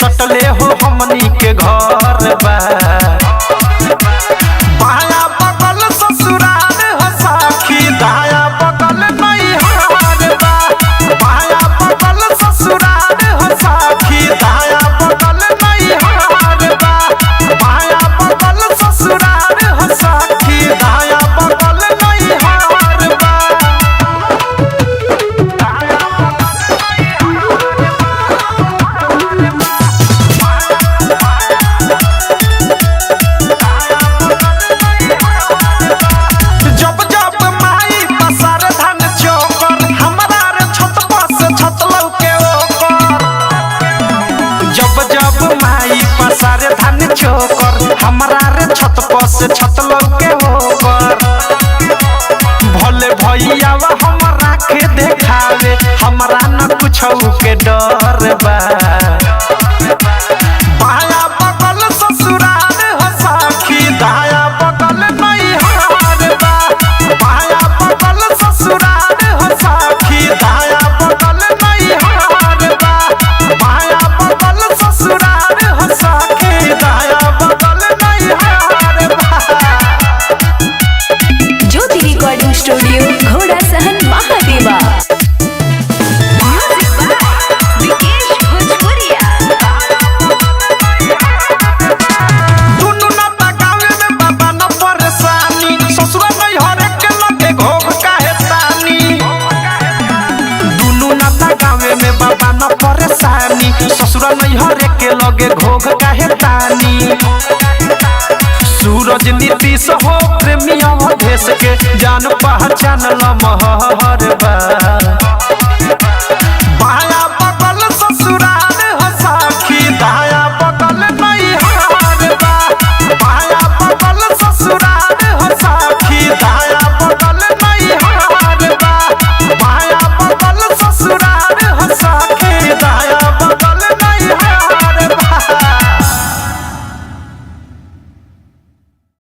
सटले हो हमनी के घर बा बाया बगल ससुराल हो साखी दाया बगल नैहर बा बाया बगल ससुराल हो साखी दाया बगल नैहर बा बाया बगल ससुराल हो साखी दाया बगल नैहर बा सारे धान चोकर हमारा रे छत पर से छत लौके होकर भले भैया हमरा के देखावे हमरा न कुछ के डर बा बाया बगल ससुराल हो साखी दाया बगल नैहर बा बाया बगल ससुराल हो साखी दाया बगल नैहर बा बाया बगल ससुराल हो साखी दाया बगल नैहर बा। ज्योति रिकॉर्डिंग स्टूडियो घोड़ा सहन महादेवा। परेशानी ससुरा नैहर के लगे घोघ काहे तानी सूरज नीतीश हो प्रेमी अवधेश के जान पहचान लमहर बा।